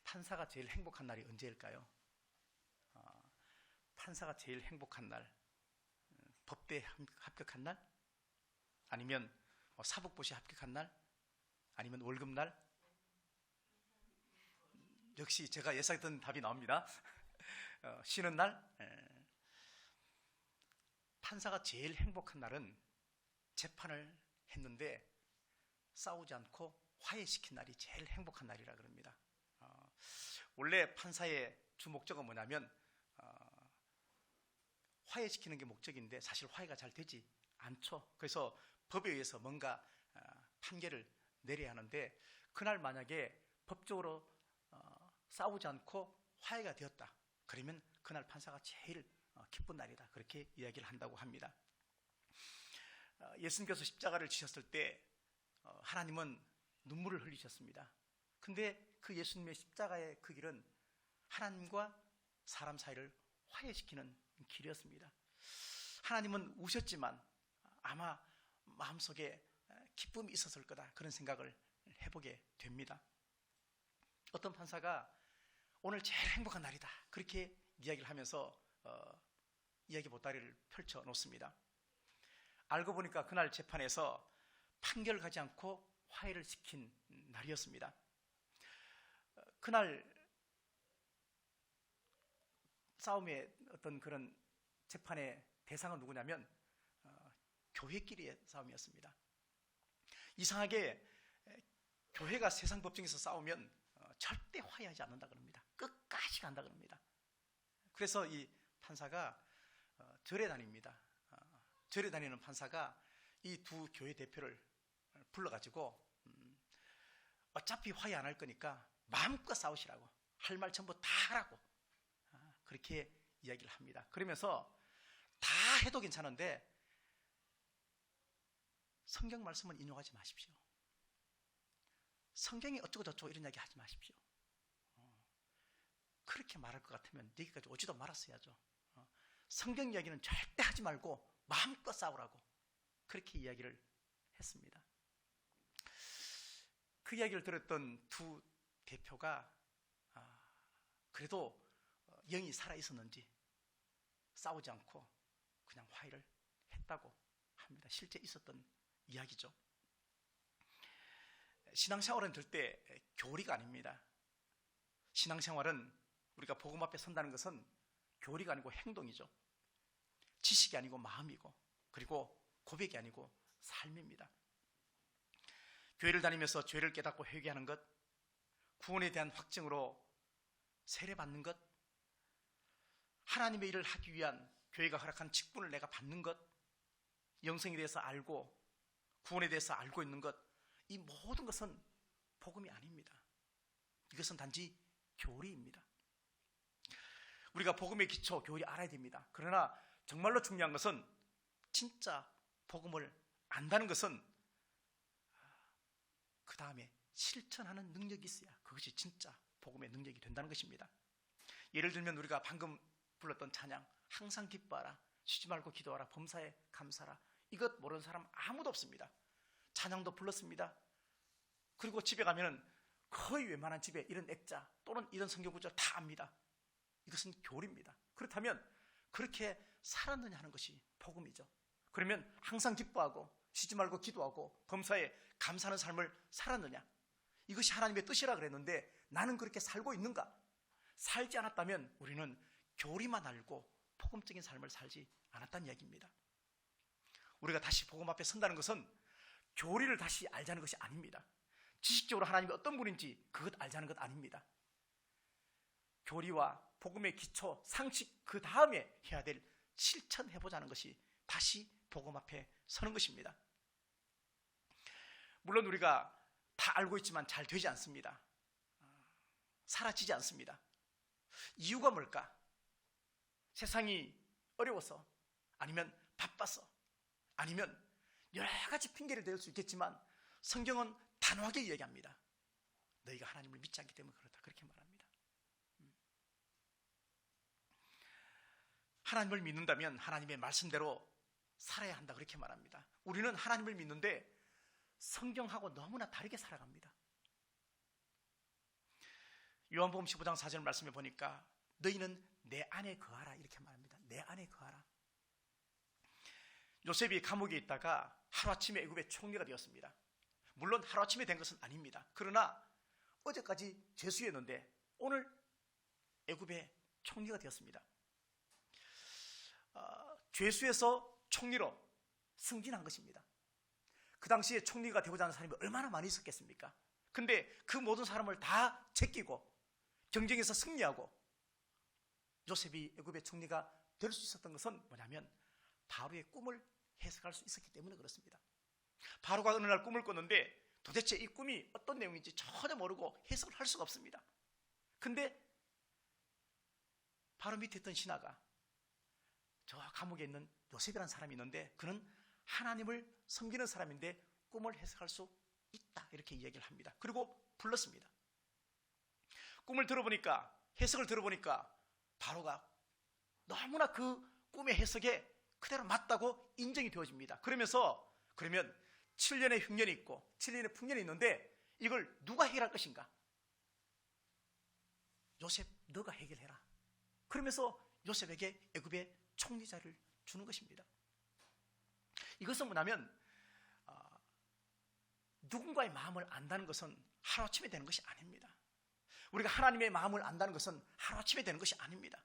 판사가 제일 행복한 날이 언제일까요? 판사가 제일 행복한 날, 법대에 합격한 날? 아니면 사법고시에 합격한 날? 아니면 월급날? 역시 제가 예상했던 답이 나옵니다. 쉬는 날? 판사가 제일 행복한 날은 재판을 했는데 싸우지 않고 화해시킨 날이 제일 행복한 날이라 그럽니다. 원래 판사의 주 목적은 뭐냐면 화해시키는 게 목적인데 사실 화해가 잘 되지 않죠. 그래서 법에 의해서 뭔가 판결을 내려야 하는데 그날 만약에 법적으로 싸우지 않고 화해가 되었다. 그러면 그날 판사가 제일 기쁜 날이다. 그렇게 이야기를 한다고 합니다. 예수님께서 십자가를 지셨을 때 하나님은 눈물을 흘리셨습니다. 근데 그 예수님의 십자가의 그 길은 하나님과 사람 사이를 화해시키는 길이었습니다. 하나님은 우셨지만 아마 마음속에 기쁨이 있었을 거다. 그런 생각을 해보게 됩니다. 어떤 판사가 오늘 제일 행복한 날이다. 그렇게 이야기를 하면서 이야기 보따리를 펼쳐 놓습니다. 알고 보니까 그날 재판에서 판결을 가지 않고 화해를 시킨 날이었습니다. 그날 싸움의 어떤 그런 재판의 대상은 누구냐면 교회끼리의 싸움이었습니다. 이상하게 교회가 세상 법정에서 싸우면 절대 화해하지 않는다 그럽니다. 끝까지 간다 그럽니다. 그래서 이 판사가 절에 다닙니다. 절에 다니는 판사가 이 두 교회 대표를 불러가지고 어차피 화해 안 할 거니까 마음껏 싸우시라고, 할 말 전부 다 하라고 그렇게 이야기를 합니다. 그러면서 다 해도 괜찮은데 성경 말씀은 인용하지 마십시오. 성경이 어쩌고 저쩌고 이런 이야기 하지 마십시오. 그렇게 말할 것 같으면 여기까지 오지도 말았어야죠. 성경 이야기는 절대 하지 말고 마음껏 싸우라고 그렇게 이야기를 했습니다. 그 이야기를 들었던 두 대표가 그래도 영이 살아있었는지 싸우지 않고 그냥 화해를 했다고 합니다. 실제 있었던 이야기죠. 신앙생활은 절대 교리가 아닙니다. 신앙생활은 우리가 복음 앞에 선다는 것은 교리가 아니고 행동이죠. 지식이 아니고 마음이고, 그리고 고백이 아니고 삶입니다. 교회를 다니면서 죄를 깨닫고 회개하는 것, 구원에 대한 확증으로 세례받는 것, 하나님의 일을 하기 위한 교회가 허락한 직분을 내가 받는 것, 영생에 대해서 알고 구원에 대해서 알고 있는 것, 이 모든 것은 복음이 아닙니다. 이것은 단지 교리입니다. 우리가 복음의 기초, 교리 알아야 됩니다. 그러나 정말로 중요한 것은 진짜 복음을 안다는 것은 그 다음에 실천하는 능력이 있어야 그것이 진짜 복음의 능력이 된다는 것입니다. 예를 들면 우리가 방금 불렀던 찬양, 항상 기뻐하라, 쉬지 말고 기도하라, 범사에 감사하라, 이것 모르는 사람 아무도 없습니다. 찬양도 불렀습니다. 그리고 집에 가면은 거의 웬만한 집에 이런 액자 또는 이런 성경 구절 다 압니다. 이것은 교리입니다. 그렇다면 그렇게 살았느냐 하는 것이 복음이죠. 그러면 항상 기뻐하고 쉬지 말고 기도하고 범사에 감사하는 삶을 살았느냐, 이것이 하나님의 뜻이라 그랬는데 나는 그렇게 살고 있는가? 살지 않았다면 우리는 교리만 알고 복음적인 삶을 살지 않았다는 이야기입니다. 우리가 다시 복음 앞에 선다는 것은 교리를 다시 알자는 것이 아닙니다. 지식적으로 하나님이 어떤 분인지 그것 알자는 것 아닙니다. 교리와 복음의 기초, 상식, 그 다음에 해야 될 실천해보자는 것이 다시 복음 앞에 서는 것입니다. 물론 우리가 다 알고 있지만 잘 되지 않습니다. 사라지지 않습니다. 이유가 뭘까? 세상이 어려워서, 아니면 바빠서, 아니면 여러 가지 핑계를 댈 수 있겠지만 성경은 단호하게 이야기합니다. 너희가 하나님을 믿지 않기 때문에 그렇다, 그렇게 말합니다. 하나님을 믿는다면 하나님의 말씀대로 살아야 한다, 그렇게 말합니다. 우리는 하나님을 믿는데 성경하고 너무나 다르게 살아갑니다. 요한복음 15장 4절 말씀에 보니까 너희는 내 안에 거하라 이렇게 말합니다. 내 안에 거하라. 요셉이 감옥에 있다가 하루아침에 애굽의 총리가 되었습니다. 물론 하루아침에 된 것은 아닙니다. 그러나 어제까지 죄수였는데 오늘 애굽의 총리가 되었습니다. 죄수에서 총리로 승진한 것입니다. 그 당시에 총리가 되고자 하는 사람이 얼마나 많이 있었겠습니까? 근데 그 모든 사람을 다 제끼고 경쟁에서 승리하고 요셉이 애굽의 총리가 될 수 있었던 것은 뭐냐면 바로의 꿈을 해석할 수 있었기 때문에 그렇습니다. 바로가 어느 날 꿈을 꿨는데 도대체 이 꿈이 어떤 내용인지 전혀 모르고 해석을 할 수가 없습니다. 근데 바로 밑에 있던 신하가 저 감옥에 있는 요셉이라는 사람이 있는데 그는 하나님을 섬기는 사람인데 꿈을 해석할 수 있다 이렇게 이야기를 합니다. 그리고 불렀습니다. 꿈을 들어보니까 해석을 들어보니까 바로가 너무나 그 꿈의 해석에 그대로 맞다고 인정이 되어집니다. 그러면서 그러면 7년의 흉년이 있고 7년의 풍년이 있는데 이걸 누가 해결할 것인가? 요셉 너가 해결해라. 그러면서 요셉에게 애굽의 총리 자리를 주는 것입니다. 이것은 뭐냐면 누군가의 마음을 안다는 것은 하루아침에 되는 것이 아닙니다. 우리가 하나님의 마음을 안다는 것은 하루아침에 되는 것이 아닙니다.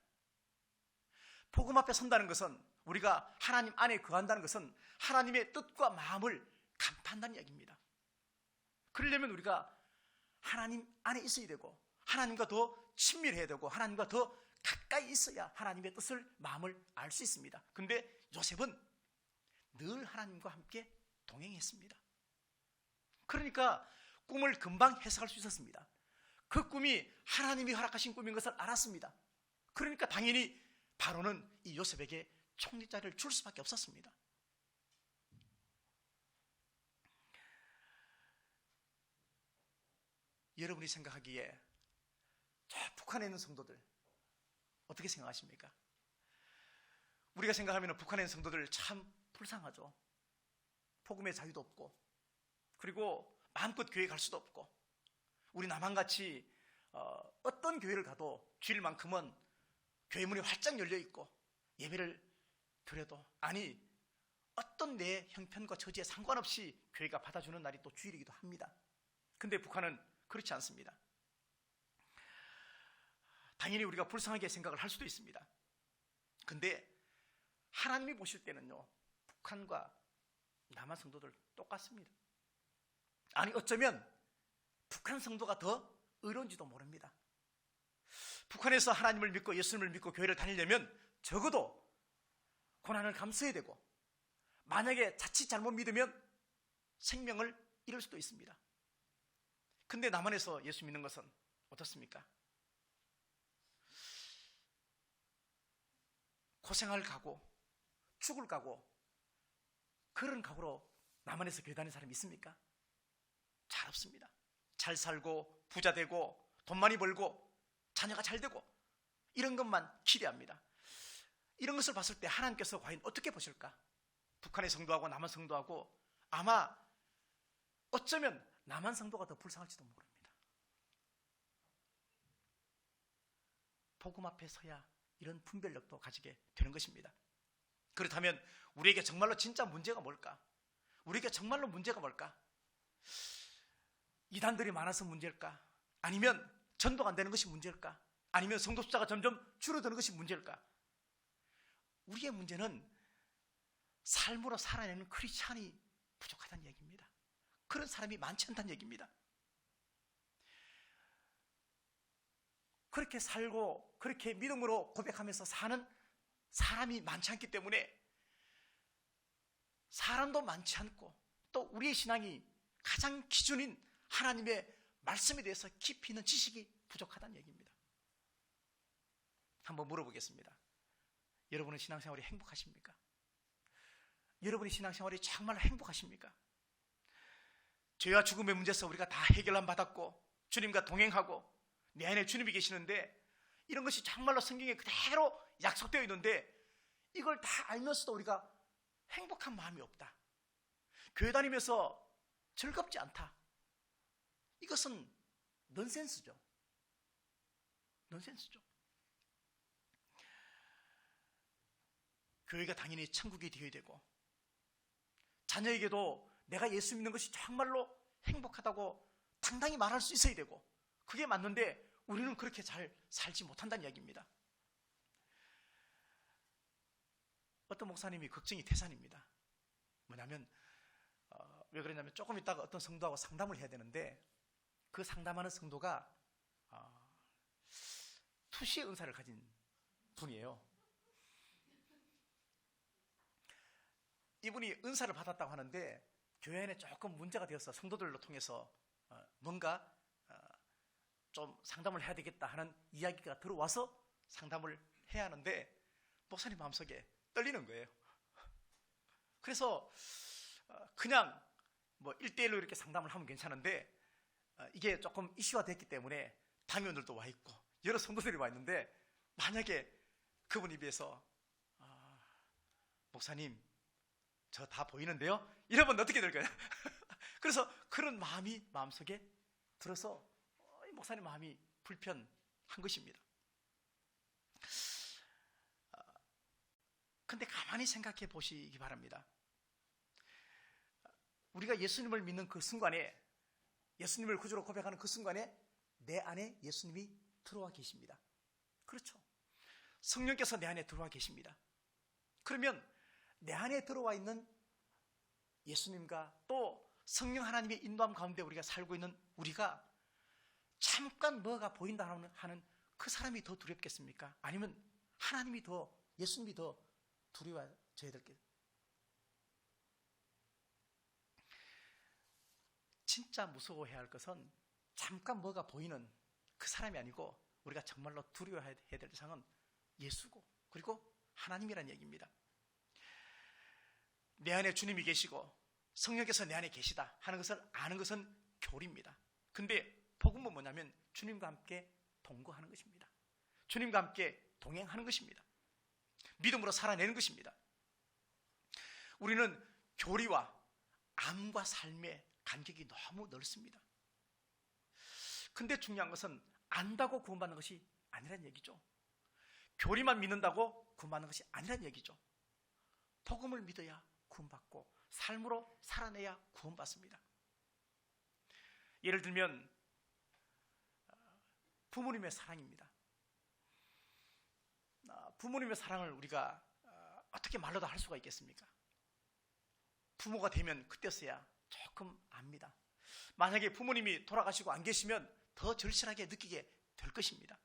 복음 앞에 선다는 것은 우리가 하나님 안에 거한다는 것은 하나님의 뜻과 마음을 간파한다는 이야기입니다. 그러려면 우리가 하나님 안에 있어야 되고 하나님과 더 친밀해야 되고 하나님과 더 가까이 있어야 하나님의 뜻을 마음을 알 수 있습니다. 근데 요셉은 늘 하나님과 함께 동행했습니다. 그러니까 꿈을 금방 해석할 수 있었습니다. 그 꿈이 하나님이 허락하신 꿈인 것을 알았습니다. 그러니까 당연히 바로는 이 요셉에게 총리 자리를 줄 수밖에 없었습니다. 여러분이 생각하기에 저 북한에 있는 성도들 어떻게 생각하십니까? 우리가 생각하면 북한에 있는 성도들 참 불쌍하죠. 복음의 자유도 없고 그리고 마음껏 교회 갈 수도 없고 우리 남한같이 어떤 교회를 가도 주일만큼은 교회 문이 활짝 열려 있고 예배를 드려도 아니 어떤 내 형편과 처지에 상관없이 교회가 받아주는 날이 또 주일이기도 합니다. 근데 북한은 그렇지 않습니다. 당연히 우리가 불쌍하게 생각을 할 수도 있습니다. 근데 하나님이 보실 때는요 북한과 남한 성도들 똑같습니다. 아니 어쩌면 북한 성도가 더 의로운지도 모릅니다. 북한에서 하나님을 믿고 예수님을 믿고 교회를 다니려면 적어도 고난을 감수해야 되고 만약에 자칫 잘못 믿으면 생명을 잃을 수도 있습니다. 근데 남한에서 예수 믿는 것은 어떻습니까? 고생할 각오, 죽을 각오 그런 각오로 남한에서 교회 다니는 사람이 있습니까? 잘 없습니다. 잘 살고 부자 되고 돈 많이 벌고 자녀가 잘 되고 이런 것만 기대합니다. 이런 것을 봤을 때 하나님께서 과연 어떻게 보실까? 북한의 성도하고 남한 성도하고 아마 어쩌면 남한 성도가 더 불쌍할지도 모릅니다. 복음 앞에 서야 이런 분별력도 가지게 되는 것입니다. 그렇다면 우리에게 정말로 진짜 문제가 뭘까? 우리에게 정말로 문제가 뭘까? 이단들이 많아서 문제일까? 아니면 전도가 안 되는 것이 문제일까? 아니면 성도 숫자가 점점 줄어드는 것이 문제일까? 우리의 문제는 삶으로 살아내는 크리스찬이 부족하다는 얘기입니다. 그런 사람이 많지 않다는 얘기입니다. 그렇게 살고 그렇게 믿음으로 고백하면서 사는 사람이 많지 않기 때문에 사람도 많지 않고 또 우리의 신앙이 가장 기준인 하나님의 말씀에 대해서 깊이 있는 지식이 부족하다는 얘기입니다. 한번 물어보겠습니다. 여러분은 신앙생활이 행복하십니까? 여러분의 신앙생활이 정말 행복하십니까? 죄와 죽음의 문제에서 우리가 다 해결함 받았고 주님과 동행하고 내 안에 주님이 계시는데 이런 것이 정말로 성경에 그대로 약속되어 있는데 이걸 다 알면서도 우리가 행복한 마음이 없다. 교회 다니면서 즐겁지 않다. 이것은 넌센스죠. 넌센스죠. 교회가 당연히 천국이 되어야 되고 자녀에게도 내가 예수 믿는 것이 정말로 행복하다고 당당히 말할 수 있어야 되고 그게 맞는데 우리는 그렇게 잘 살지 못한다는 이야기입니다. 어떤 목사님이 걱정이 태산입니다. 뭐냐면 왜 그러냐면 조금 있다가 어떤 성도하고 상담을 해야 되는데 그 상담하는 성도가 투시의 은사를 가진 분이에요. 이분이 은사를 받았다고 하는데 교회 안에 조금 문제가 되어서 성도들로 통해서 뭔가 좀 상담을 해야 되겠다 하는 이야기가 들어와서 상담을 해야 하는데 목사님 마음속에 떨리는 거예요. 그래서 그냥 뭐 1대1로 이렇게 상담을 하면 괜찮은데 이게 조금 이슈화 됐기 때문에 당회원들도 와 있고 여러 성도들이 와 있는데 만약에 그분 입에서 목사님 저 다 보이는데요? 이러면 어떻게 될 거야? 그래서 그런 마음이 마음속에 들어서 목사님 마음이 불편한 것입니다. 근데 가만히 생각해 보시기 바랍니다. 우리가 예수님을 믿는 그 순간에 예수님을 구주로 고백하는 그 순간에 내 안에 예수님이 들어와 계십니다. 그렇죠. 성령께서 내 안에 들어와 계십니다. 그러면 내 안에 들어와 있는 예수님과 또 성령 하나님의 인도함 가운데 우리가 살고 있는 우리가 잠깐 뭐가 보인다 하는 그 사람이 더 두렵겠습니까? 아니면 하나님이 더 예수님이 더 두려워져야 될까요? 진짜 무서워해야 할 것은 잠깐 뭐가 보이는 그 사람이 아니고 우리가 정말로 두려워해야 될 대상은 예수고 그리고 하나님이라는 얘기입니다. 내 안에 주님이 계시고 성령께서 내 안에 계시다 하는 것을 아는 것은 교리입니다. 근데 복음은 뭐냐면 주님과 함께 동거하는 것입니다. 주님과 함께 동행하는 것입니다. 믿음으로 살아내는 것입니다. 우리는 교리와 암과 삶의 간격이 너무 넓습니다. 근데 중요한 것은 안다고 구원받는 것이 아니란 얘기죠. 교리만 믿는다고 구원받는 것이 아니란 얘기죠. 복음을 믿어야 구원받고 삶으로 살아내야 구원받습니다. 예를 들면 부모님의 사랑입니다. 부모님의 사랑을 우리가 어떻게 말로도 할 수가 있겠습니까? 부모가 되면 그때서야 조금 압니다. 만약에 부모님이 돌아가시고 안 계시면 더 절실하게 느끼게 될 것입니다.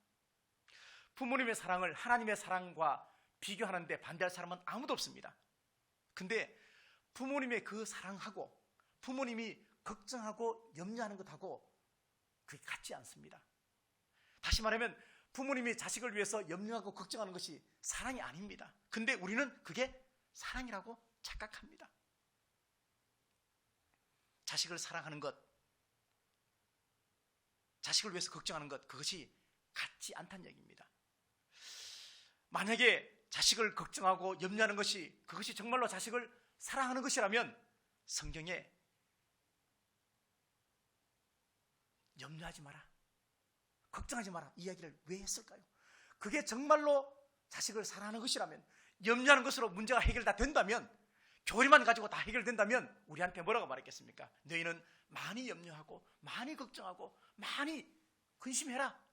부모님의 사랑을 하나님의 사랑과 비교하는데 반대할 사람은 아무도 없습니다. 근데 부모님의 그 사랑하고 부모님이 걱정하고 염려하는 것하고 그게 같지 않습니다. 다시 말하면 부모님이 자식을 위해서 염려하고 걱정하는 것이 사랑이 아닙니다. 근데 우리는 그게 사랑이라고 착각합니다. 자식을 사랑하는 것, 자식을 위해서 걱정하는 것, 그것이 같지 않다는 얘기입니다. 만약에 자식을 걱정하고 염려하는 것이 그것이 정말로 자식을 사랑하는 것이라면 성경에 염려하지 마라, 걱정하지 마라 이야기를 왜 했을까요? 그게 정말로 자식을 사랑하는 것이라면, 염려하는 것으로 문제가 해결다 된다면, 교리만 가지고 다 해결된다면 우리한테 뭐라고 말했겠습니까? 너희는 많이 염려하고 많이 걱정하고 많이 근심해라.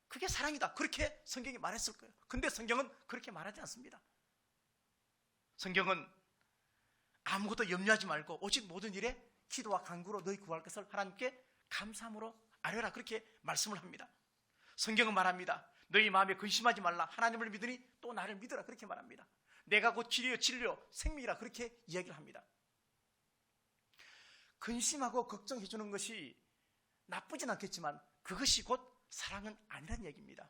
그게 사랑이다. 그렇게 성경이 말했을 거예요. 근데 성경은 그렇게 말하지 않습니다. 성경은 아무것도 염려하지 말고 오직 모든 일에 기도와 간구로 너희 구할 것을 하나님께 감사함으로 아뢰라. 그렇게 말씀을 합니다. 성경은 말합니다. 너희 마음에 근심하지 말라. 하나님을 믿으니 또 나를 믿으라. 그렇게 말합니다. 내가 곧 길이요 진리요 생명이라. 그렇게 이야기를 합니다. 근심하고 걱정해 주는 것이 나쁘진 않겠지만 그것이 곧 사랑은 아니란 얘기입니다.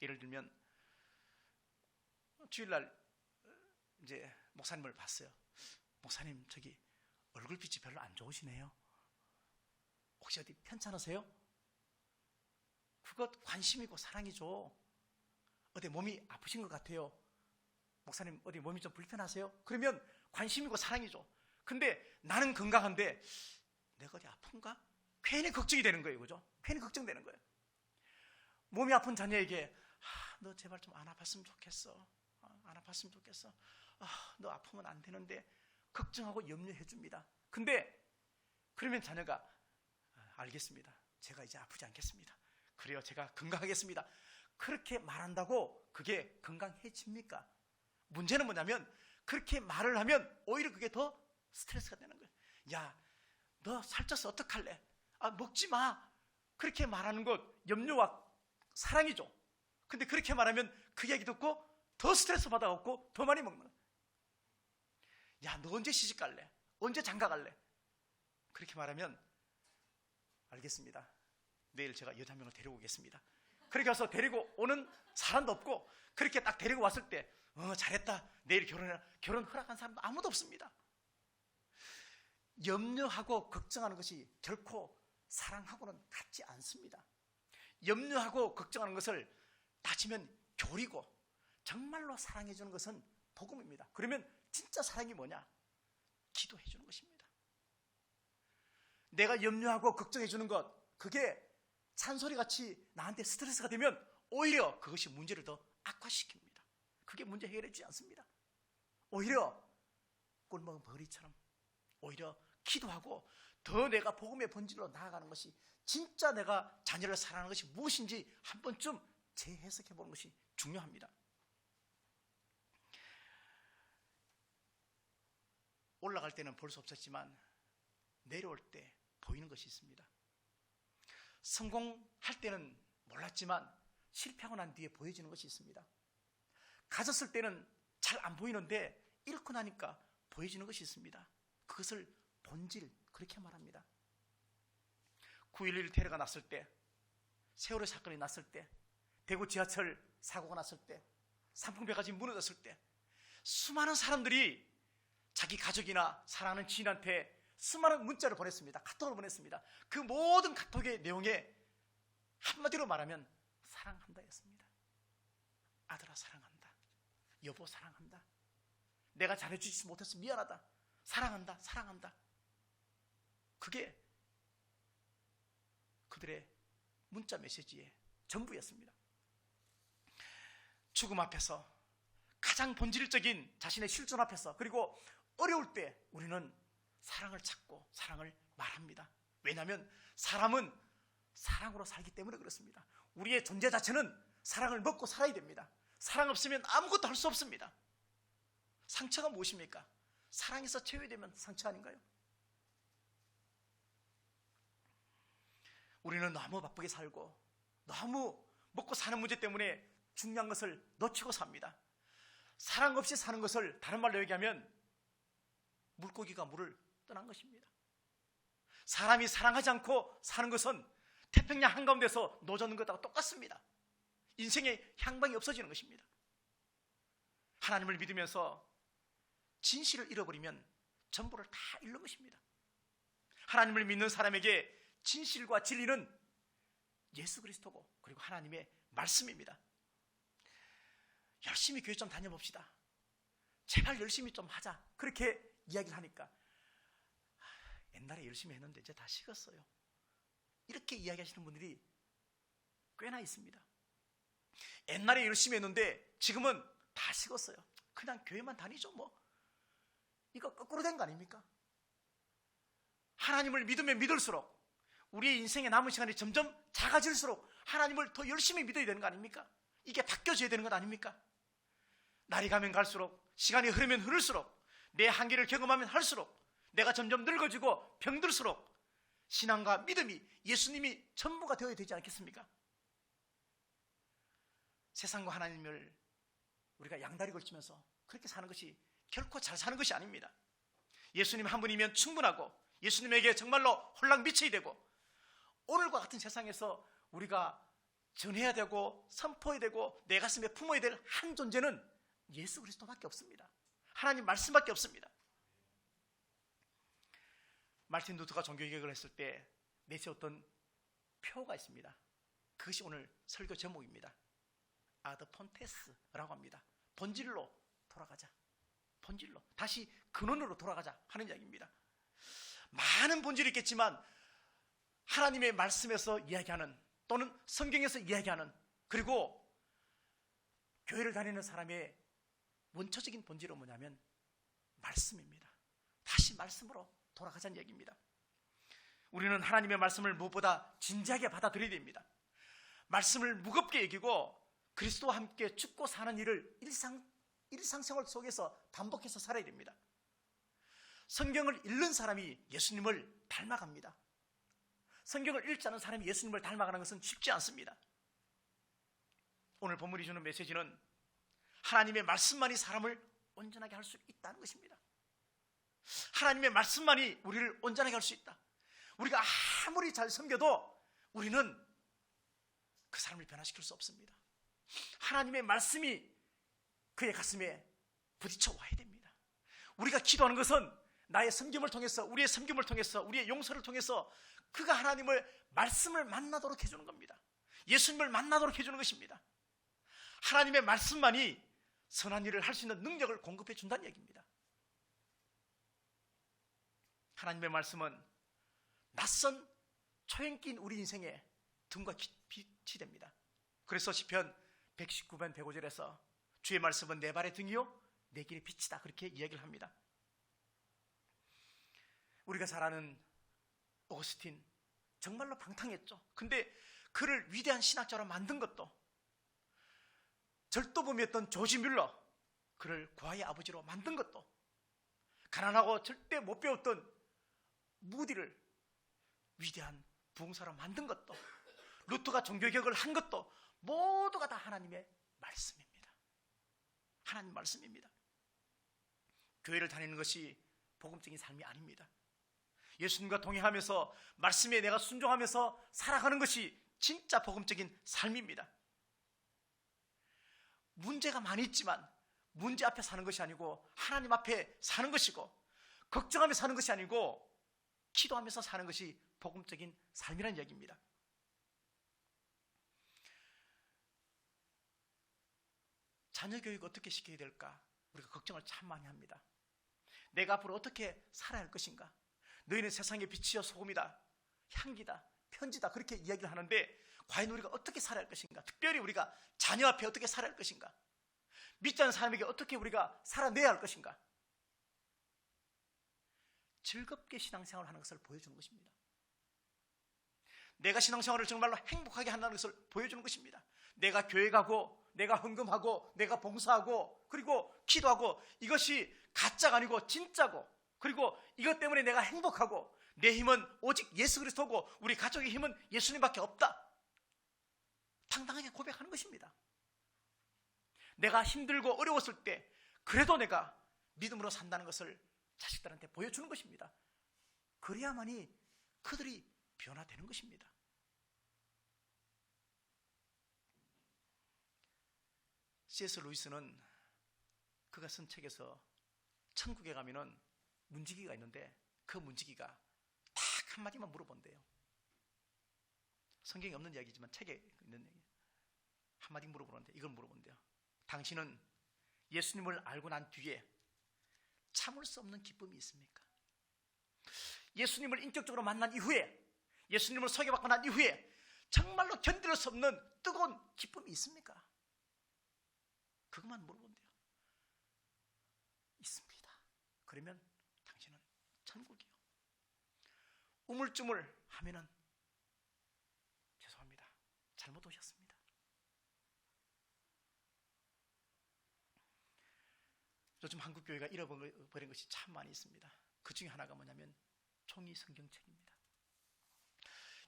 예를 들면 주일날 이제 목사님을 봤어요. 목사님 저기 얼굴빛이 별로 안 좋으시네요. 혹시 어디 편찮으세요? 그것 관심이고 사랑이죠. 어디 몸이 아프신 것 같아요. 목사님 어디 몸이 좀 불편하세요? 그러면 관심이고 사랑이죠. 근데 나는 건강한데 내가 어디 아픈가? 괜히 걱정이 되는 거예요. 그죠? 괜히 걱정되는 거예요. 몸이 아픈 자녀에게 너 제발 좀 안 아팠으면 좋겠어. 안 아팠으면 좋겠어. 너 아프면 안 되는데 걱정하고 염려해 줍니다. 근데 그러면 자녀가 알겠습니다. 제가 이제 아프지 않겠습니다. 그래요. 제가 건강하겠습니다. 그렇게 말한다고 그게 건강해집니까? 문제는 뭐냐면 그렇게 말을 하면 오히려 그게 더 스트레스가 되는 거예요. 야, 너 살쪄서 어떡할래? 먹지 마. 그렇게 말하는 것 염려와 사랑이죠. 근데 그렇게 말하면 그 얘기 듣고 더 스트레스 받아갖고 더 많이 먹는 거예요. 야, 너 언제 시집 갈래? 언제 장가 갈래? 그렇게 말하면 알겠습니다. 내일 제가 여자 한 명을 데리고 오겠습니다. 그렇게 와서 데리고 오는 사람도 없고 그렇게 딱 데리고 왔을 때 잘했다. 내일 결혼해라. 결혼 허락한 사람도 아무도 없습니다. 염려하고 걱정하는 것이 결코 사랑하고는 같지 않습니다. 염려하고 걱정하는 것을 따지면 교리고 정말로 사랑해 주는 것은 복음입니다. 그러면 진짜 사랑이 뭐냐? 기도해 주는 것입니다. 내가 염려하고 걱정해 주는 것, 그게 잔소리같이 나한테 스트레스가 되면 오히려 그것이 문제를 더 악화시킵니다. 그게 문제 해결해 주지 않습니다. 오히려 꿀먹은 벌이처럼 오히려 기도하고 더 내가 복음의 본질로 나아가는 것이, 진짜 내가 자녀를 사랑하는 것이 무엇인지 한 번쯤 재해석해 보는 것이 중요합니다. 올라갈 때는 볼 수 없었지만 내려올 때 보이는 것이 있습니다. 성공할 때는 몰랐지만 실패하고 난 뒤에 보여지는 것이 있습니다. 가졌을 때는 잘 안 보이는데 잃고 나니까 보여지는 것이 있습니다. 그것을 본질, 그렇게 말합니다. 9.11 테러가 났을 때, 세월호 사건이 났을 때, 대구 지하철 사고가 났을 때, 삼풍백화점이 무너졌을 때 수많은 사람들이 자기 가족이나 사랑하는 지인한테 수많은 문자를 보냈습니다. 카톡을 보냈습니다. 그 모든 카톡의 내용에 한마디로 말하면 사랑한다 였습니다. 아들아 사랑한다. 여보 사랑한다. 내가 잘해주지 못해서 미안하다. 사랑한다. 사랑한다. 그게 그들의 문자 메시지의 전부였습니다. 죽음 앞에서, 가장 본질적인 자신의 실존 앞에서, 그리고 어려울 때 우리는 사랑을 찾고 사랑을 말합니다. 왜냐하면 사람은 사랑으로 살기 때문에 그렇습니다. 우리의 존재 자체는 사랑을 먹고 살아야 됩니다. 사랑 없으면 아무것도 할 수 없습니다. 상처가 무엇입니까? 사랑에서 채워야 되면 상처 아닌가요? 우리는 너무 바쁘게 살고 너무 먹고 사는 문제 때문에 중요한 것을 놓치고 삽니다. 사랑 없이 사는 것을 다른 말로 얘기하면 물고기가 물을 떠난 것입니다. 사람이 사랑하지 않고 사는 것은 태평양 한가운데서 노젓는 것하고 똑같습니다. 인생의 향방이 없어지는 것입니다. 하나님을 믿으면서 진실을 잃어버리면 전부를 다 잃는 것입니다. 하나님을 믿는 사람에게 진실과 진리는 예수 그리스도고 그리고 하나님의 말씀입니다. 열심히 교회 좀 다녀봅시다. 제발 열심히 좀 하자. 그렇게 이야기를 하니까 옛날에 열심히 했는데 이제 다 식었어요. 이렇게 이야기하시는 분들이 꽤나 있습니다. 옛날에 열심히 했는데 지금은 다 식었어요. 그냥 교회만 다니죠 뭐. 이거 거꾸로 된 거 아닙니까? 하나님을 믿으면 믿을수록 우리의 인생에 남은 시간이 점점 작아질수록 하나님을 더 열심히 믿어야 되는 거 아닙니까? 이게 바뀌어져야 되는 것 아닙니까? 날이 가면 갈수록, 시간이 흐르면 흐를수록, 내 한계를 경험하면 할수록 내가 점점 늙어지고 병들수록 신앙과 믿음이, 예수님이 전부가 되어야 되지 않겠습니까? 세상과 하나님을 우리가 양다리 걸치면서 그렇게 사는 것이 결코 잘 사는 것이 아닙니다. 예수님 한 분이면 충분하고 예수님에게 정말로 홀랑 미쳐야 되고, 오늘과 같은 세상에서 우리가 전해야 되고 선포해야 되고 내 가슴에 품어야 될 한 존재는 예수 그리스도밖에 없습니다. 하나님 말씀밖에 없습니다. 마르틴 루터가 종교개혁을 했을 때 내세웠던 표가 있습니다. 그것이 오늘 설교 제목입니다. 아드 폰테스라고 합니다. 본질로 돌아가자. 본질로, 다시 근원으로 돌아가자 하는 이야기입니다. 많은 본질이 있겠지만 하나님의 말씀에서 이야기하는 또는 성경에서 이야기하는 그리고 교회를 다니는 사람의 원초적인 본질은 뭐냐면 말씀입니다. 다시 말씀으로 돌아가자는 얘기입니다. 우리는 하나님의 말씀을 무엇보다 진지하게 받아들여야 됩니다. 말씀을 무겁게 여기고 그리스도와 함께 죽고 사는 일을 일상생활 속에서 반복해서 살아야 됩니다. 성경을 읽는 사람이 예수님을 닮아갑니다. 성경을 읽지 않은 사람이 예수님을 닮아가는 것은 쉽지 않습니다. 오늘 본문이 주는 메시지는 하나님의 말씀만이 사람을 온전하게 할 수 있다는 것입니다. 하나님의 말씀만이 우리를 온전하게 할 수 있다. 우리가 아무리 잘 섬겨도 우리는 그 사람을 변화시킬 수 없습니다. 하나님의 말씀이 그의 가슴에 부딪혀 와야 됩니다. 우리가 기도하는 것은 나의 섬김을 통해서, 우리의 섬김을 통해서, 우리의 용서를 통해서 그가 하나님을 말씀을 만나도록 해주는 겁니다. 예수님을 만나도록 해주는 것입니다. 하나님의 말씀만이 선한 일을 할 수 있는 능력을 공급해 준다는 얘기입니다. 하나님의 말씀은 낯선 초행기인 우리 인생에 등과 빛이 됩니다. 그래서 시편 119편 105절에서 주의 말씀은 내 발의 등이요 내 길의 빛이다, 그렇게 이야기를 합니다. 우리가 잘 아는 어거스틴, 정말로 방탕했죠. 근데 그를 위대한 신학자로 만든 것도, 절도범이었던 조지 뮬러, 그를 고아의 아버지로 만든 것도, 가난하고 절대 못 배웠던 무디를 위대한 부흥사로 만든 것도, 루터가 종교개혁을 한 것도 모두가 다 하나님의 말씀입니다. 하나님 말씀입니다. 교회를 다니는 것이 복음적인 삶이 아닙니다. 예수님과 동행하면서 말씀에 내가 순종하면서 살아가는 것이 진짜 복음적인 삶입니다. 문제가 많이 있지만 문제 앞에 사는 것이 아니고 하나님 앞에 사는 것이고, 걱정하며 사는 것이 아니고 기도하면서 사는 것이 복음적인 삶이라는 얘기입니다. 자녀 교육 어떻게 시켜야 될까? 우리가 걱정을 참 많이 합니다. 내가 앞으로 어떻게 살아야 할 것인가? 너희는 세상의 빛이요 소금이다, 향기다, 편지다, 그렇게 이야기를 하는데 과연 우리가 어떻게 살아야 할 것인가? 특별히 우리가 자녀 앞에 어떻게 살아야 할 것인가? 믿지 않는 사람에게 어떻게 우리가 살아내야 할 것인가? 즐겁게 신앙생활을 하는 것을 보여주는 것입니다. 내가 신앙생활을 정말로 행복하게 한다는 것을 보여주는 것입니다. 내가 교회 가고, 내가 헌금하고, 내가 봉사하고, 그리고 기도하고, 이것이 가짜가 아니고 진짜고, 그리고 이것 때문에 내가 행복하고, 내 힘은 오직 예수 그리스도고 우리 가족의 힘은 예수님밖에 없다, 당당하게 고백하는 것입니다. 내가 힘들고 어려웠을 때 그래도 내가 믿음으로 산다는 것을 자식들한테 보여주는 것입니다. 그래야만이 그들이 변화되는 것입니다. C.S. 루이스는 그가 쓴 책에서 천국에 가면은 문지기가 있는데 그 문지기가 딱 한마디만 물어본대요. 성경에 없는 이야기지만 책에 있는 얘기. 한마디 물어보는데 이걸 물어본대요. 당신은 예수님을 알고 난 뒤에 참을 수 없는 기쁨이 있습니까? 예수님을 인격적으로 만난 이후에, 예수님을 소개받고 난 이후에 정말로 견딜 수 없는 뜨거운 기쁨이 있습니까? 그것만 물어본대요. 있습니다. 그러면 당신은 천국이요. 우물쭈물 하면은 죄송합니다, 잘못 오셨습니다. 요즘 한국 교회가 잃어버린 것이 참 많이 있습니다. 그 중에 하나가 뭐냐면 종이 성경책입니다.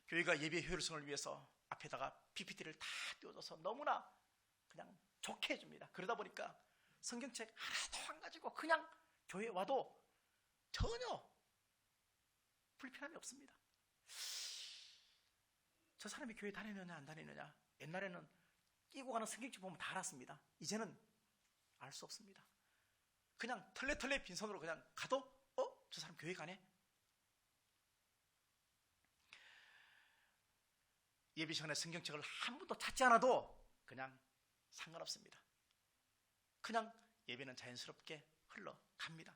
교회가 예배 효율성을 위해서 앞에다가 PPT를 다 띄워줘서 너무나 그냥 좋게 해줍니다. 그러다 보니까 성경책 하나도 안 가지고 그냥 교회에 와도 전혀 불편함이 없습니다. 저 사람이 교회 다니느냐 안 다니느냐, 옛날에는 끼고 가는 성경책 보면 다 알았습니다. 이제는 알 수 없습니다. 그냥 털레털레 빈손으로 그냥 가도 저 사람 교회 가네? 예배 시간에 성경책을 한 번도 찾지 않아도 그냥 상관없습니다. 그냥 예배는 자연스럽게 흘러갑니다.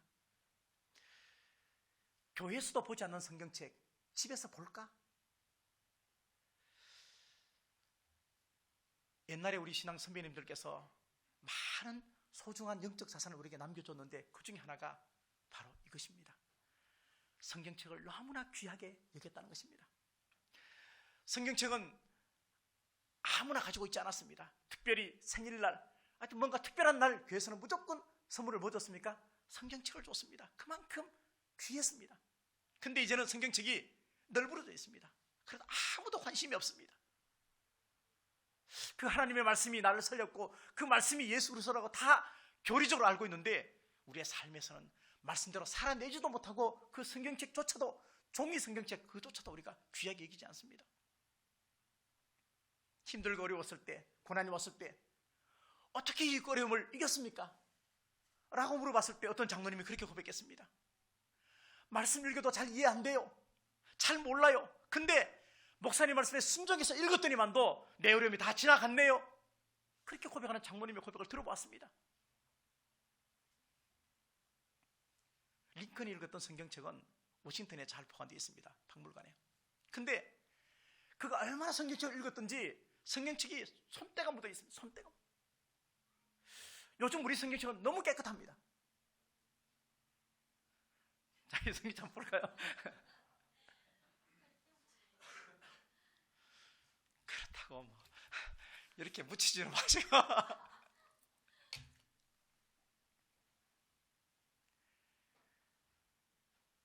교회에서도 보지 않는 성경책 집에서 볼까? 옛날에 우리 신앙 선배님들께서 많은 소중한 영적 자산을 우리에게 남겨줬는데 그 중에 하나가 바로 이것입니다. 성경책을 너무나 귀하게 여겼다는 것입니다. 성경책은 아무나 가지고 있지 않았습니다. 특별히 생일날, 하여튼 뭔가 특별한 날 교회에서는 무조건 선물을 뭐 줬습니까? 성경책을 줬습니다. 그만큼 귀했습니다. 근데 이제는 성경책이 널브러져 있습니다. 그래도 아무도 관심이 없습니다. 그 하나님의 말씀이 나를 살렸고 그 말씀이 예수 그리스도라고 다 교리적으로 알고 있는데 우리의 삶에서는 말씀대로 살아내지도 못하고 그 성경책조차도, 종이 성경책 그조차도 우리가 귀하게 여기지 않습니다. 힘들고 어려웠을 때, 고난이 왔을 때 어떻게 이 어려움을 이겼습니까? 라고 물어봤을 때 어떤 장로님이 그렇게 고백했습니다. 말씀 읽어도 잘 이해 안 돼요. 잘 몰라요. 근데 목사님 말씀에 순종해서 읽었더니만도 내 어려움이 다 지나갔네요. 그렇게 고백하는 장모님의 고백을 들어보았습니다. 링컨이 읽었던 성경책은 워싱턴에 잘 보관되어 있습니다. 박물관에. 근데 그가 얼마나 성경책을 읽었던지 성경책이 손때가 묻어 있습니다. 손때가. 요즘 우리 성경책은 너무 깨끗합니다. 자, 이 성경책 한번 볼까요? 그렇다고 뭐 이렇게 묻히지는 마시고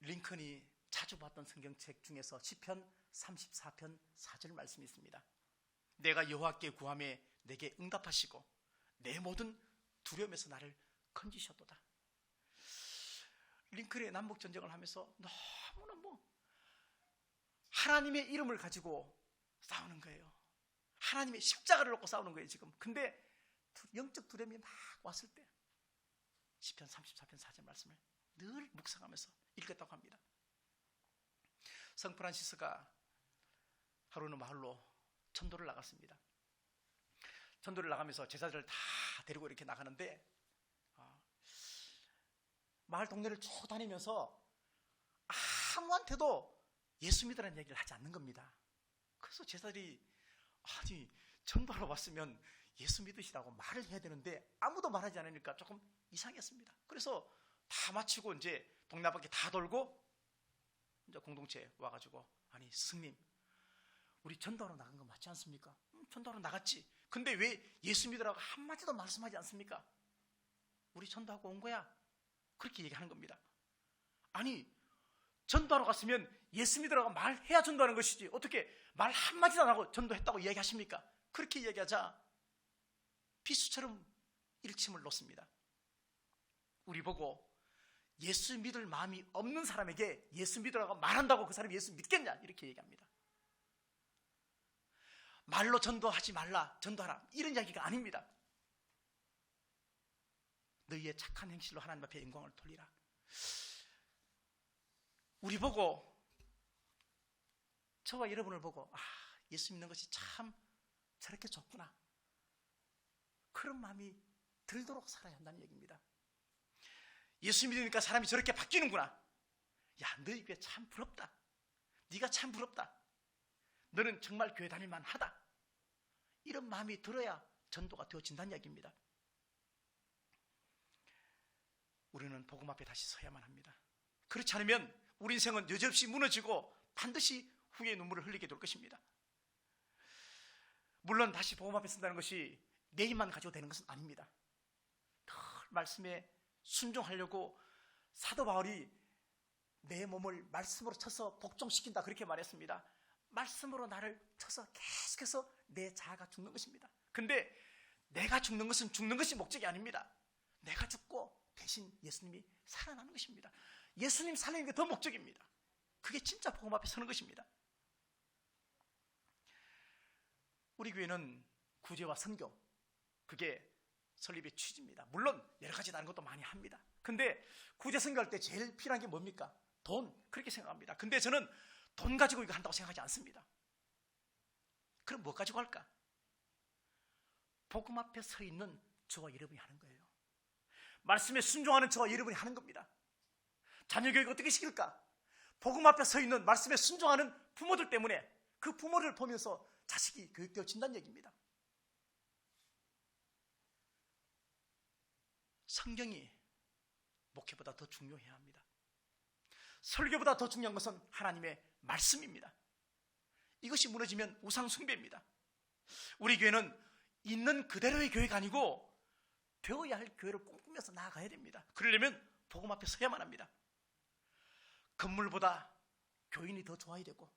링컨이 자주 봤던 성경책 중에서 시편 34편 4절 말씀이 있습니다. 내가 여호와께 구하매 내게 응답하시고 내 모든 두려움에서 나를 건지셨도다. 링컨이 남북전쟁을 하면서 너무나 하나님의 이름을 가지고 싸우는 거예요. 하나님의 십자가를 놓고 싸우는 거예요 지금. 근데 영적 두려움이 막 왔을 때 시편 34편 4절 말씀을 늘 묵상하면서 읽었다고 합니다. 성 프란시스가 하루는 마을로 전도를 나갔습니다. 전도를 나가면서 제자들을 다 데리고 이렇게 나가는데 마을 동네를 쭉 다니면서 아무한테도 예수 믿으라는 얘기를 하지 않는 겁니다. 그래서 제자들이 아니 전도하러 왔으면 예수 믿으시라고 말을 해야 되는데 아무도 말하지 않으니까 조금 이상했습니다. 그래서 다 마치고 이제 동네 바퀴 다 돌고 이제 공동체에 와가지고 아니 스승님 우리 전도하러 나간 거 맞지 않습니까? 전도하러 나갔지. 근데 왜 예수 믿으라고 한마디도 말씀하지 않습니까? 우리 전도하고 온 거야. 그렇게 얘기하는 겁니다. 아니 전도하러 갔으면 예수 믿으라고 말해야 전도하는 것이지 어떻게 말 한마디도 안 하고 전도했다고 이야기하십니까? 그렇게 이야기하자 비수처럼 일침을 놓습니다. 우리 보고 예수 믿을 마음이 없는 사람에게 예수 믿으라고 말한다고 그 사람이 예수 믿겠냐 이렇게 얘기합니다. 말로 전도하지 말라 전도하라 이런 이야기가 아닙니다. 너희의 착한 행실로 하나님 앞에 영광을 돌리라. 우리 보고 저와 여러분을 보고 예수 믿는 것이 참 저렇게 좋구나 그런 마음이 들도록 살아야 한다는 얘기입니다. 예수 믿으니까 사람이 저렇게 바뀌는구나. 야 너희 교회 참 부럽다. 네가 참 부럽다. 너는 정말 교회 다닐만 하다. 이런 마음이 들어야 전도가 되어진다는 이야기입니다. 우리는 복음 앞에 다시 서야만 합니다. 그렇지 않으면 우리 인생은 여지없이 무너지고 반드시 후에 눈물을 흘리게 될 것입니다. 물론 다시 복음 앞에 선다는 것이 내 힘만 가지고 되는 것은 아닙니다. 늘 말씀에 순종하려고 사도 바울이 내 몸을 말씀으로 쳐서 복종시킨다 그렇게 말했습니다. 말씀으로 나를 쳐서 계속해서 내 자아가 죽는 것입니다. 근데 내가 죽는 것은 죽는 것이 목적이 아닙니다. 내가 죽고 대신 예수님이 살아나는 것입니다. 예수님 살리는 게 더 목적입니다. 그게 진짜 복음 앞에 서는 것입니다. 우리 교회는 구제와 선교 그게 설립의 취지입니다. 물론 여러 가지 다른 것도 많이 합니다. 근데 구제 선교할 때 제일 필요한 게 뭡니까? 돈 그렇게 생각합니다. 근데 저는 돈 가지고 이거 한다고 생각하지 않습니다. 그럼 뭐 가지고 할까? 복음 앞에 서 있는 저와 여러분이 하는 거예요. 말씀에 순종하는 저와 여러분이 하는 겁니다. 자녀 교육 어떻게 시킬까? 복음 앞에 서 있는 말씀에 순종하는 부모들 때문에 그 부모를 보면서 자식이 교육되어진다는 얘기입니다. 성경이 목회보다 더 중요해야 합니다. 설교보다 더 중요한 것은 하나님의 말씀입니다. 이것이 무너지면 우상 숭배입니다. 우리 교회는 있는 그대로의 교회가 아니고 되어야 할 교회를 꿈꾸면서 나아가야 됩니다. 그러려면 복음 앞에 서야만 합니다. 건물보다 교인이 더 좋아야 되고,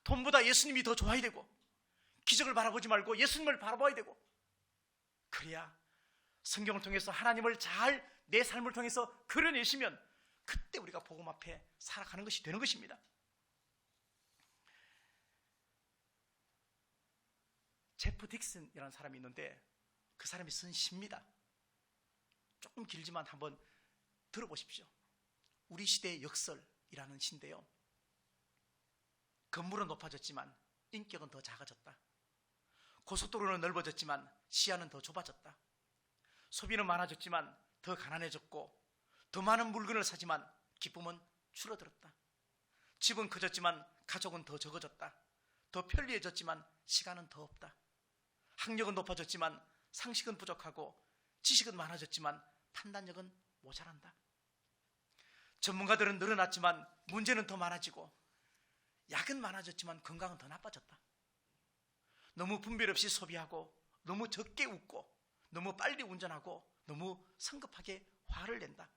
돈보다 예수님이 더 좋아야 되고, 기적을 바라보지 말고 예수님을 바라봐야 되고, 그래야 성경을 통해서 하나님을 잘 내 삶을 통해서 그려내시면 그때 우리가 복음 앞에 살아가는 것이 되는 것입니다. 제프 딕슨이라는 사람이 있는데 그 사람이 쓴 시입니다. 조금 길지만 한번 들어보십시오. 우리 시대의 역설이라는 시인데요. 건물은 높아졌지만 인격은 더 작아졌다. 고속도로는 넓어졌지만 시야는 더 좁아졌다. 소비는 많아졌지만 더 가난해졌고, 더 많은 물건을 사지만 기쁨은 줄어들었다. 집은 커졌지만 가족은 더 적어졌다. 더 편리해졌지만 시간은 더 없다. 학력은 높아졌지만 상식은 부족하고, 지식은 많아졌지만 판단력은 모자란다. 전문가들은 늘어났지만 문제는 더 많아지고, 약은 많아졌지만 건강은 더 나빠졌다. 너무 분별 없이 소비하고, 너무 적게 웃고, 너무 빨리 운전하고, 너무 성급하게 화를 낸다.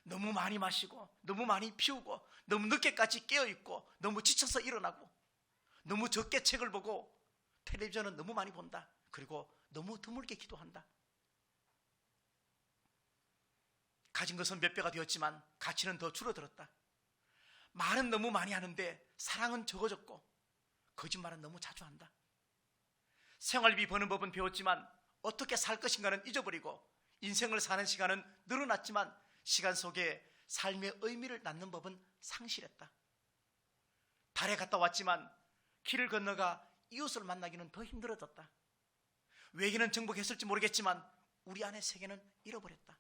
너무 많이 마시고, 너무 많이 피우고, 너무 늦게까지 깨어있고, 너무 지쳐서 일어나고, 너무 적게 책을 보고, 텔레비전은 너무 많이 본다. 그리고 너무 드물게 기도한다. 가진 것은 몇 배가 되었지만 가치는 더 줄어들었다. 말은 너무 많이 하는데 사랑은 적어졌고, 거짓말은 너무 자주 한다. 생활비 버는 법은 배웠지만 어떻게 살 것인가는 잊어버리고, 인생을 사는 시간은 늘어났지만 시간 속에 삶의 의미를 낳는 법은 상실했다. 달에 갔다 왔지만 길을 건너가 이웃을 만나기는 더 힘들어졌다. 외계는 정복했을지 모르겠지만 우리 안의 세계는 잃어버렸다.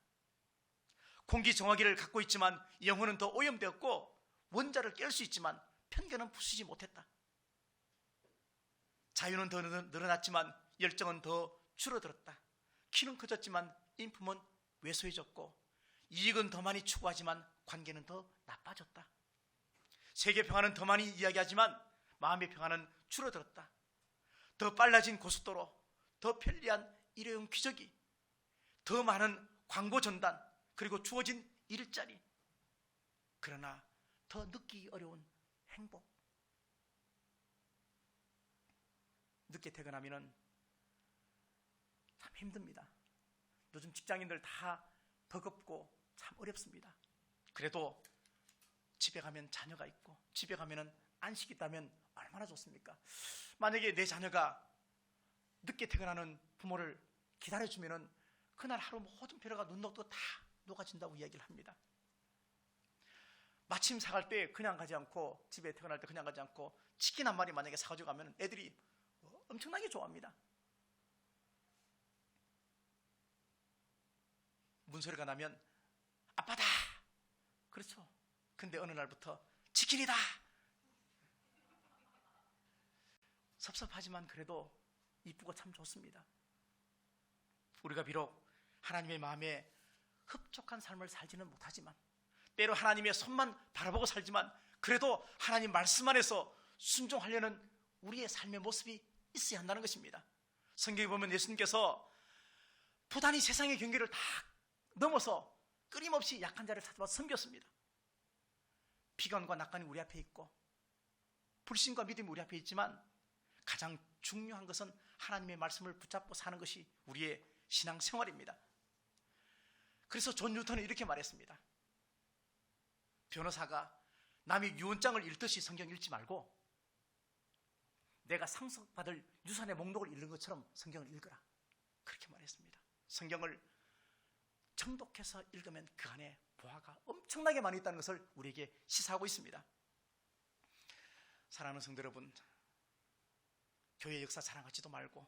공기정화기를 갖고 있지만 영혼은 더 오염되었고, 원자를 깰 수 있지만 편견은 부수지 못했다. 자유는 더 늘어났지만 열정은 더 줄어들었다. 키는 커졌지만 인품은 왜소해졌고, 이익은 더 많이 추구하지만 관계는 더 나빠졌다. 세계 평화는 더 많이 이야기하지만 마음의 평화는 줄어들었다. 더 빨라진 고속도로, 더 편리한 일회용 기저귀, 더 많은 광고 전단, 그리고 주어진 일자리, 그러나 더 느끼기 어려운 행복. 늦게 퇴근하면 참 힘듭니다. 요즘 직장인들 다 버겁고 참 어렵습니다. 그래도 집에 가면 자녀가 있고, 집에 가면 안식이 있다면 얼마나 좋습니까? 만약에 내 자녀가 늦게 퇴근하는 부모를 기다려주면 그날 하루 모든 피로가 눈 녹고 다 녹아진다고 이야기를 합니다. 마침 사갈 때 그냥 가지 않고, 집에 퇴근할 때 그냥 가지 않고 치킨 한 마리 만약에 사가지고 가면 애들이 엄청나게 좋아합니다. 문소리가 나면 아빠다! 그렇죠. 근데 어느 날부터 치킨이다! 섭섭하지만 그래도 이쁘고 참 좋습니다. 우리가 비록 하나님의 마음에 흡족한 삶을 살지는 못하지만, 때로 하나님의 손만 바라보고 살지만, 그래도 하나님 말씀 안에서 순종하려는 우리의 삶의 모습이 있어야 한다는 것입니다. 성경에 보면 예수님께서 부단히 세상의 경계를 다 넘어서 끊임없이 약한 자를 찾아와 섬겼습니다. 비관과 낙관이 우리 앞에 있고, 불신과 믿음이 우리 앞에 있지만, 가장 중요한 것은 하나님의 말씀을 붙잡고 사는 것이 우리의 신앙생활입니다. 그래서 존 뉴턴은 이렇게 말했습니다. 변호사가 남이 유언장을 읽듯이 성경 읽지 말고 내가 상속받을 유산의 목록을 읽는 것처럼 성경을 읽으라, 그렇게 말했습니다. 성경을 정독해서 읽으면 그 안에 보화가 엄청나게 많이 있다는 것을 우리에게 시사하고 있습니다. 사랑하는 성도 여러분, 교회 역사 자랑하지도 말고,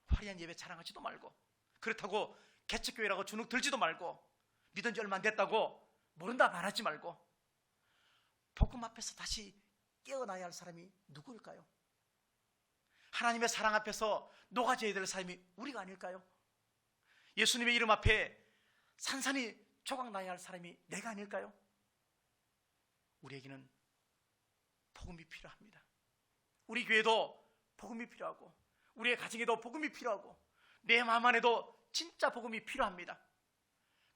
화려한 예배 자랑하지도 말고, 그렇다고 개척교회라고 주눅 들지도 말고, 믿은 지 얼마 안 됐다고 모른다 말하지 말고, 복음 앞에서 다시 깨어나야 할 사람이 누구일까요? 하나님의 사랑 앞에서 녹아져야 될 사람이 우리가 아닐까요? 예수님의 이름 앞에 산산이 조각나야 할 사람이 내가 아닐까요? 우리에게는 복음이 필요합니다. 우리 교회도 복음이 필요하고 우리의 가정에도 복음이 필요하고 내 마음 안에도 진짜 복음이 필요합니다.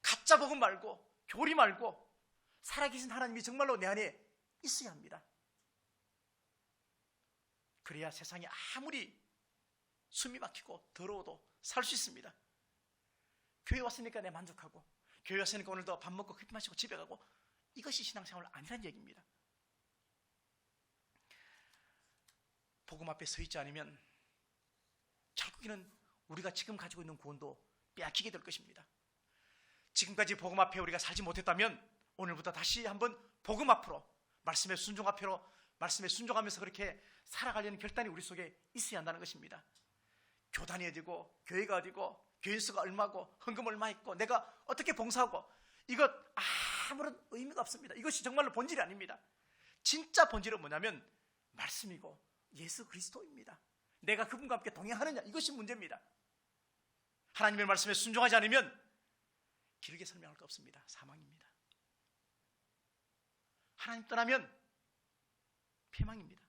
가짜 복음 말고 교리 말고 살아계신 하나님이 정말로 내 안에 있어야 합니다. 그래야 세상에 아무리 숨이 막히고 더러워도 살 수 있습니다. 교회 왔으니까 내 만족하고 교회 왔으니까 오늘도 밥 먹고 커피 마시고 집에 가고 이것이 신앙생활 아니란 얘기입니다. 복음 앞에 서 있지 않으면 결국에는 우리가 지금 가지고 있는 구원도 빼앗기게 될 것입니다. 지금까지 복음 앞에 우리가 살지 못했다면 오늘부터 다시 한번 복음 앞으로 말씀에 순종하면서 그렇게 살아가려는 결단이 우리 속에 있어야 한다는 것입니다. 교단이 어디고 교회가 어디고 교인 수가 얼마고 헌금 얼마 있고 내가 어떻게 봉사하고 이것 아무런 의미가 없습니다. 이것이 정말로 본질이 아닙니다. 진짜 본질은 뭐냐면 말씀이고 예수 그리스도입니다. 내가 그분과 함께 동행하느냐 이것이 문제입니다. 하나님의 말씀에 순종하지 않으면 길게 설명할 거 없습니다. 사망입니다. 하나님 떠나면 패망입니다.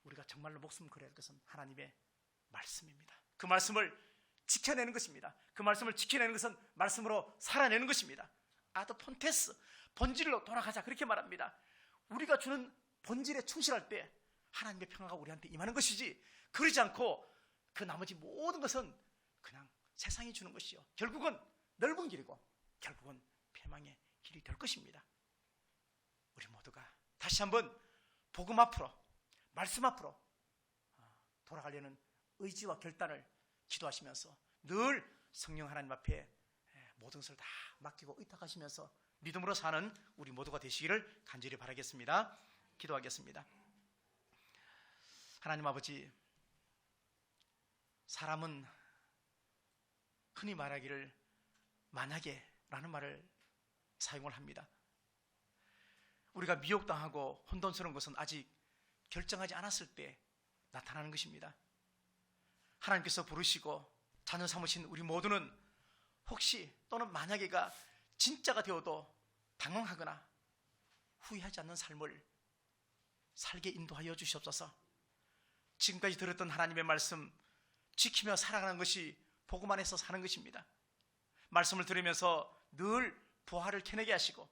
우리가 정말로 목숨 걸어야 할 것은 하나님의 말씀입니다. 그 말씀을 지켜내는 것입니다. 그 말씀을 지켜내는 것은 말씀으로 살아내는 것입니다. 아도 폰테스, 본질로 돌아가자 그렇게 말합니다. 우리가 주는 본질에 충실할 때 하나님의 평화가 우리한테 임하는 것이지 그러지 않고 그 나머지 모든 것은 그냥 세상이 주는 것이요 결국은 넓은 길이고 결국은 패망의 길이 될 것입니다. 우리 모두가 다시 한번 복음 앞으로 말씀 앞으로 돌아가려는 의지와 결단을 기도하시면서 늘 성령 하나님 앞에 모든 것을 다 맡기고 의탁하시면서 믿음으로 사는 우리 모두가 되시기를 간절히 바라겠습니다. 기도하겠습니다. 하나님 아버지, 사람은 흔히 말하기를 만약에 라는 말을 사용을 합니다. 우리가 미혹당하고 혼돈스러운 것은 아직 결정하지 않았을 때 나타나는 것입니다. 하나님께서 부르시고 자녀 삼으신 우리 모두는 혹시 또는 만약에가 진짜가 되어도 당황하거나 후회하지 않는 삶을 살게 인도하여 주시옵소서. 지금까지 들었던 하나님의 말씀 지키며 살아가는 것이 복음 안에서 사는 것입니다. 말씀을 들으면서 늘 부활을 캐내게 하시고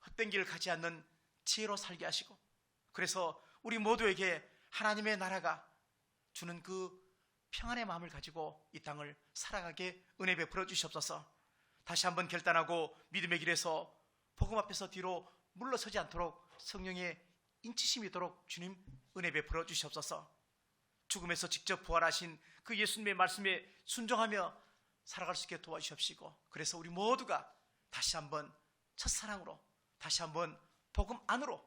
헛된 길을 가지 않는 지혜로 살게 하시고 그래서 우리 모두에게 하나님의 나라가 주는 그 평안의 마음을 가지고 이 땅을 살아가게 은혜 베풀어 주시옵소서. 다시 한번 결단하고 믿음의 길에서 복음 앞에서 뒤로 물러서지 않도록 성령의 인치심이 있도록 주님 은혜 베풀어 주시옵소서. 죽음에서 직접 부활하신 그 예수님의 말씀에 순종하며 살아갈 수 있게 도와주시옵시고 그래서 우리 모두가 다시 한번 첫사랑으로 다시 한번 복음 안으로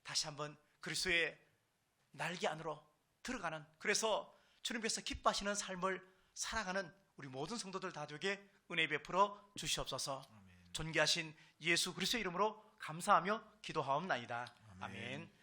다시 한번 그리스도의 날개 안으로 들어가는 그래서 주님께서 기뻐하시는 삶을 살아가는 우리 모든 성도들 다 되게 은혜 베풀어 주시옵소서. 존귀하신 예수 그리스도의 이름으로 감사하며 기도하옵나이다. 아멘.